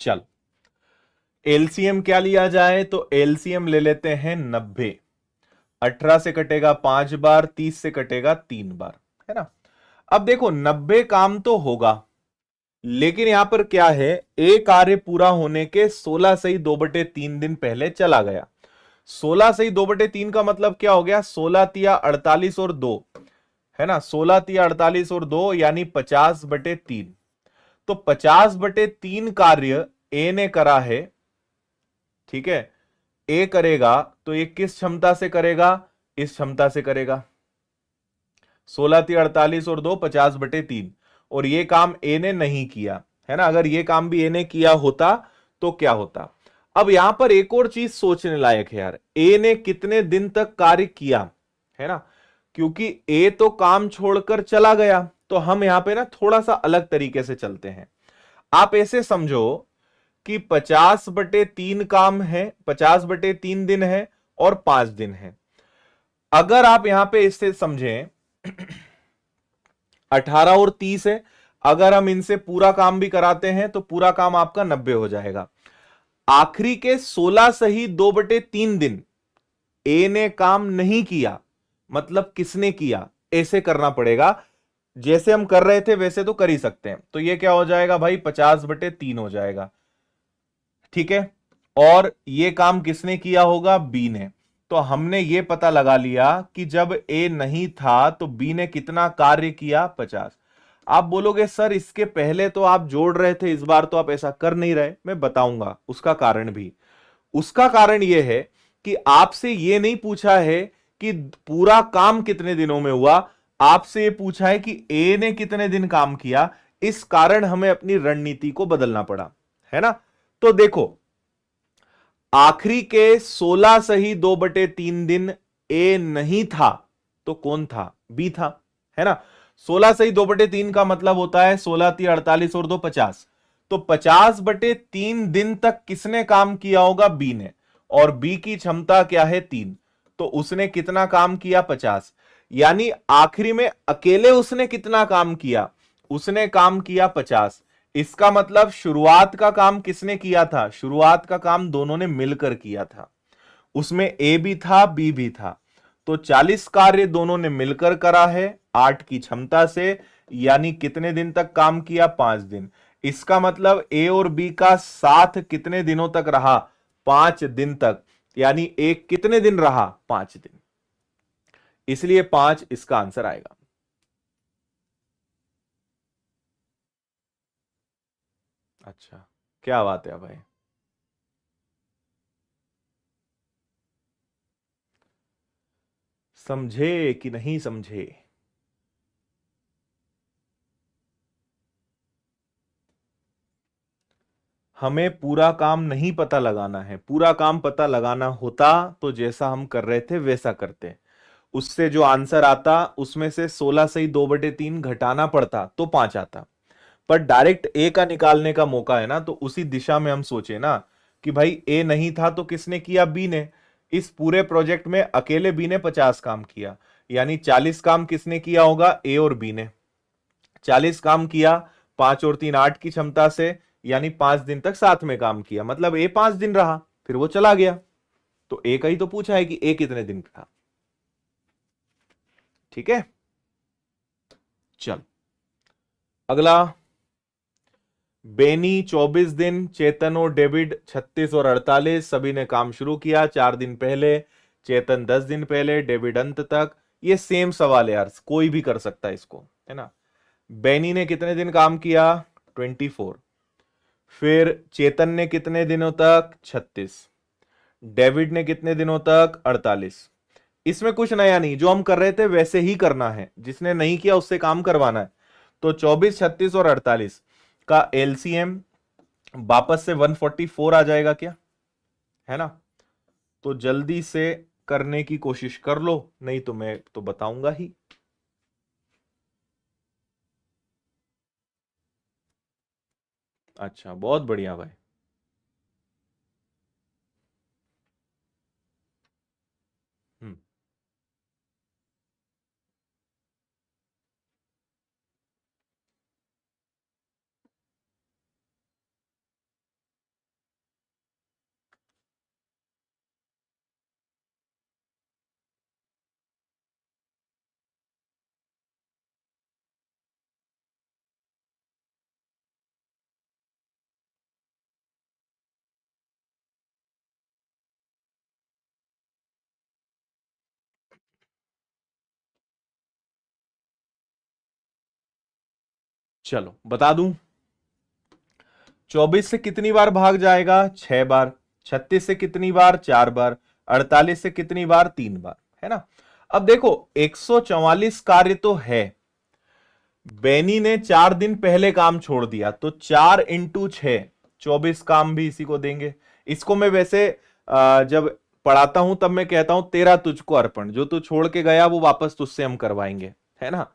चल, एलसीएम क्या लिया जाए, तो एलसीएम ले लेते हैं 90। 18 से कटेगा 5 बार, 30 से कटेगा 3 बार, है ना। अब देखो 90 काम तो होगा, लेकिन यहां पर क्या है, ए कार्य पूरा होने के 16 से ही 2/3 दिन पहले चला गया। 16 से ही 2/3 का मतलब क्या हो गया, 16 तिया 48 और 2, है ना। 16 तिया 48 और 2 यानी 50/3। तो 50/3 कार्य ए ने करा है, ठीक है। ए करेगा तो ये किस क्षमता से करेगा, इस क्षमता से करेगा। 16 थी 48 और 2 50/3, और ये काम ए ने नहीं किया, है ना। अगर ये काम भी ए ने किया होता तो क्या होता। अब यहां पर एक और चीज सोचने लायक है यार, ए ने कितने दिन तक कार्य किया, है ना। क्योंकि ए तो काम छोड़कर चला गया, तो हम यहां पे ना थोड़ा सा अलग तरीके से चलते हैं। आप ऐसे समझो कि 50/3 काम है, 50/3 दिन है और 5 दिन है। अगर आप यहां पे इससे समझें 18 और 30 है, अगर हम इनसे पूरा काम भी कराते हैं तो पूरा काम आपका 90 हो जाएगा। आखिरी के 16 सही 2/3 दिन ए ने काम नहीं किया, मतलब किसने किया, ऐसे करना पड़ेगा। जैसे हम कर रहे थे वैसे तो कर ही सकते हैं, तो ये क्या हो जाएगा भाई, 50/3 हो जाएगा, ठीक है। और ये काम किसने किया होगा, बी ने। तो हमने ये पता लगा लिया कि जब ए नहीं था तो बी ने कितना कार्य किया, 50। आप बोलोगे सर इसके पहले तो आप जोड़ रहे थे, इस बार तो आप ऐसा कर नहीं रहे। मैं बताऊंगा उसका कारण भी। उसका कारण यह है कि आपसे यह नहीं पूछा है कि पूरा काम कितने दिनों में हुआ, आपसे यह पूछा है कि ए ने कितने दिन काम किया। इस कारण हमें अपनी रणनीति को बदलना पड़ा, है ना। तो देखो, आखिरी के 16 सही 2/3 दिन ए नहीं था, तो कौन था, बी था, है ना। 16 सही 2/3 का मतलब होता है 16 ती 48 और 2 50। तो 50/3 दिन तक किसने काम किया होगा, बी ने। और बी की क्षमता क्या है, 3। तो उसने कितना काम किया, 50। यानी आखिरी में अकेले उसने कितना काम किया, उसने काम किया 50। इसका मतलब शुरुआत का काम किसने किया था, शुरुआत का काम दोनों ने मिलकर किया था। उसमें ए भी था, बी भी था। तो 40 कार्य दोनों ने मिलकर करा है 8 की क्षमता से। यानी कितने दिन तक काम किया, 5 दिन। इसका मतलब ए और बी का साथ कितने दिनों तक रहा, 5 दिन तक। यानी एक कितने दिन रहा, 5 दिन। इसलिए 5 इसका आंसर आएगा। अच्छा, क्या बात है भाई। समझे कि नहीं समझे। हमें पूरा काम नहीं पता लगाना है, पूरा काम पता लगाना होता तो जैसा हम कर रहे थे वैसा करते। उससे जो आंसर आता उसमें से 16 से ही 2/3 घटाना पड़ता तो 5 आता। पर डायरेक्ट ए का निकालने का मौका है ना, तो उसी दिशा में हम सोचे ना कि भाई ए नहीं था तो किसने किया, बी ने। इस पूरे प्रोजेक्ट में अकेले बी ने 50 काम किया, यानी 40 काम किसने किया होगा, ए और बी ने। 40 काम किया, 5 और 3 8 की क्षमता से, यानी 5 दिन तक साथ में काम किया, मतलब ए 5 दिन रहा, फिर वो चला गया। तो ए का ही तो पूछा है कि ए कितने दिन था, ठीक है। चल, अगला। बेनी 24 दिन, चेतन और डेविड 36 और 48, सभी ने काम शुरू किया 4 दिन पहले। चेतन 10 दिन पहले, डेविड अंत तक। ये सेम सवाल है यार, कोई भी कर सकता है इसको, है ना। बेनी ने कितने दिन काम किया, 24। फिर चेतन ने कितने दिनों तक, 36। डेविड ने कितने दिनों तक, 48। इसमें कुछ नया नहीं, जो हम कर रहे थे वैसे ही करना है, जिसने नहीं किया उससे काम करवाना है। तो 24 36 और 48 का एलसीएम वापस से 144 आ जाएगा क्या, है ना। तो जल्दी से करने की कोशिश कर लो, नहीं तो मैं तो बताऊंगा ही। अच्छा, बहुत बढ़िया भाई। हम्म। चलो बता दूं, 24 से कितनी बार भाग जाएगा? 6 बार। 36 से कितनी बार? 4 बार। 48 से कितनी बार? 3 बार, है ना। अब देखो 144 कार्य तो है, बेनी ने 4 दिन पहले काम छोड़ दिया, तो 4 इंटू 6 24 काम भी इसी को देंगे। इसको मैं वैसे जब पढ़ाता हूं तब मैं कहता हूं तेरा तुझको अर्पण, जो तू छोड़ के गया वो वापस तुझसे हम करवाएंगे, है ना।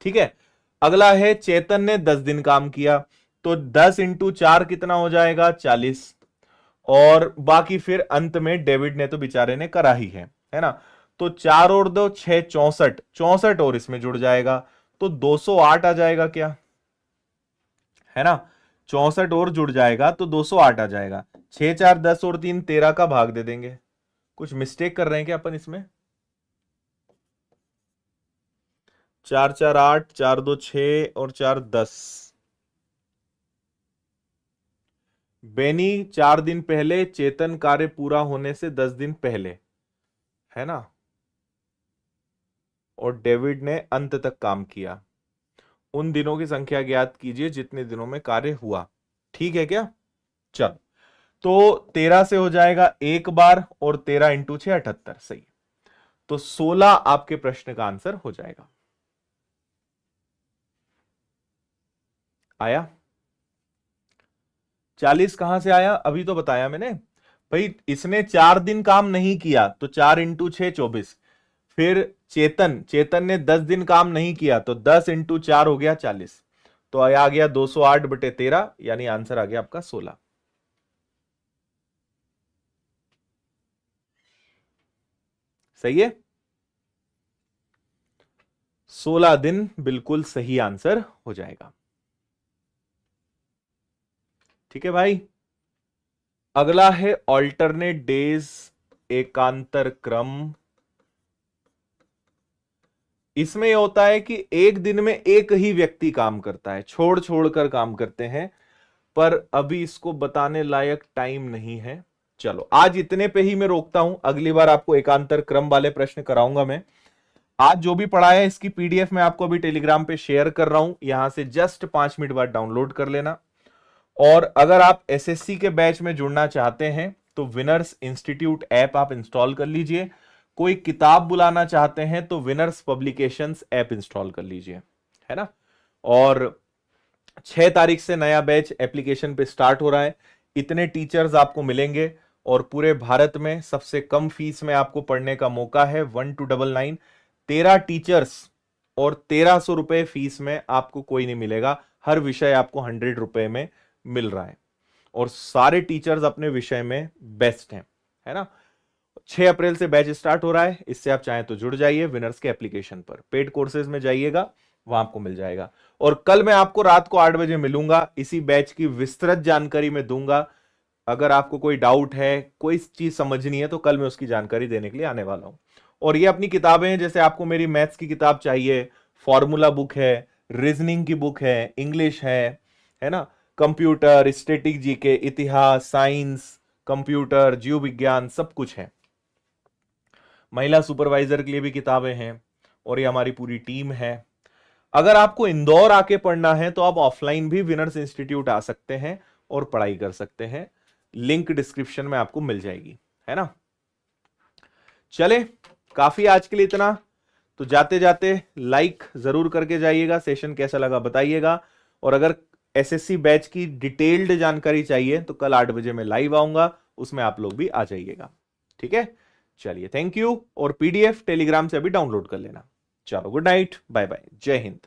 ठीक है। अगला है चेतन ने 10 दिन काम किया, तो 10 इंटू 4 कितना हो जाएगा? 40। और बाकी फिर अंत में डेविड ने तो बेचारे ने करा ही है ना। तो 4 और 2 6 64, 64 और इसमें जुड़ जाएगा, तो 208 आ जाएगा क्या, है ना। 64 और जुड़ जाएगा तो 208 आ जाएगा। 6 4 10 और 3 13 का भाग दे देंगे। कुछ मिस्टेक कर रहे हैं क्या अपन इसमें? 4 4 8, 4 2 6 और 4 10। बेनी 4 दिन पहले, चेतन कार्य पूरा होने से 10 दिन पहले, है ना। और डेविड ने अंत तक काम किया। उन दिनों की संख्या ज्ञात कीजिए जितने दिनों में कार्य हुआ। ठीक है क्या? चल, तो 13 से हो जाएगा 1 बार, और 13 इंटू 6 78, सही। तो 16 आपके प्रश्न का आंसर हो जाएगा। आया? 40 कहां से आया? अभी तो बताया मैंने भाई, इसने 4 दिन काम नहीं किया तो 4 इंटू 6 24। फिर चेतन ने 10 दिन काम नहीं किया तो 10 इंटू 4 हो गया 40। तो आ गया 208/13, यानी आंसर आ गया आपका 16। सही है, 16 दिन बिल्कुल सही आंसर हो जाएगा। ठीक है भाई। अगला है ऑल्टरनेट डेज, एकांतर क्रम। इसमें यह होता है कि एक दिन में एक ही व्यक्ति काम करता है, छोड़ छोड़ कर काम करते हैं, पर अभी इसको बताने लायक टाइम नहीं है। चलो आज इतने पे ही मैं रोकता हूं, अगली बार आपको एकांतर क्रम वाले प्रश्न कराऊंगा मैं। आज जो भी पढ़ाया है इसकी पीडीएफ मैं आपको अभी टेलीग्राम पे शेयर कर रहा हूं, यहां से जस्ट 5 मिनट बाद डाउनलोड कर लेना। और अगर आप एसएससी के बैच में जुड़ना चाहते हैं तो विनर्स इंस्टीट्यूट ऐप आप इंस्टॉल कर लीजिए। कोई किताब बुलाना चाहते हैं तो विनर्स पब्लिकेशंस ऐप इंस्टॉल कर लीजिए, है ना। और 6 तारीख से नया बैच एप्लीकेशन पे स्टार्ट हो रहा है। इतने टीचर्स आपको मिलेंगे और पूरे भारत में सबसे कम फीस में आपको पढ़ने का मौका है। 1299, 13 टीचर्स और 1300 रुपए फीस में आपको कोई नहीं मिलेगा। हर विषय आपको 100 रुपए में मिल रहा है और सारे टीचर्स अपने विषय में बेस्ट हैं, है ना। 6 अप्रैल से बैच स्टार्ट हो रहा है, इससे आप चाहें तो जुड़ जाइए विनर्स के एप्लीकेशन पर, पेड कोर्सेज में जाइएगा, वहां आपको मिल जाएगा। और कल मैं आपको रात को 8 बजे मिलूंगा, इसी बैच की विस्तृत जानकारी मैं दूंगा। अगर आपको कोई डाउट है, कोई चीज समझनी है, तो कल मैं उसकी जानकारी देने के लिए आने वाला हूं। और ये अपनी किताबें हैं, जैसे आपको मेरी मैथ्स की किताब चाहिए, फॉर्मूला बुक है, रीजनिंग की बुक है, इंग्लिश है ना, कंप्यूटर, स्टैटिक जीके, इतिहास, साइंस, कंप्यूटर, जीव विज्ञान, सब कुछ है। महिला सुपरवाइजर के लिए भी किताबें हैं, और ये हमारी पूरी टीम है। अगर आपको इंदौर आके पढ़ना है तो आप ऑफलाइन भी विनर्स इंस्टीट्यूट आ सकते हैं और पढ़ाई कर सकते हैं, लिंक डिस्क्रिप्शन में आपको मिल जाएगी, है ना। चले, काफी आज के लिए इतना। तो जाते जाते लाइक जरूर करके जाइएगा, सेशन कैसा लगा बताइएगा। और अगर एसएससी बैच की डिटेल्ड जानकारी चाहिए तो कल 8 बजे मैं लाइव आऊंगा, उसमें आप लोग भी आ जाइएगा। ठीक है, चलिए, थैंक यू। और पीडीएफ टेलीग्राम से अभी डाउनलोड कर लेना। चलो, गुड नाइट, बाय बाय, जय हिंद।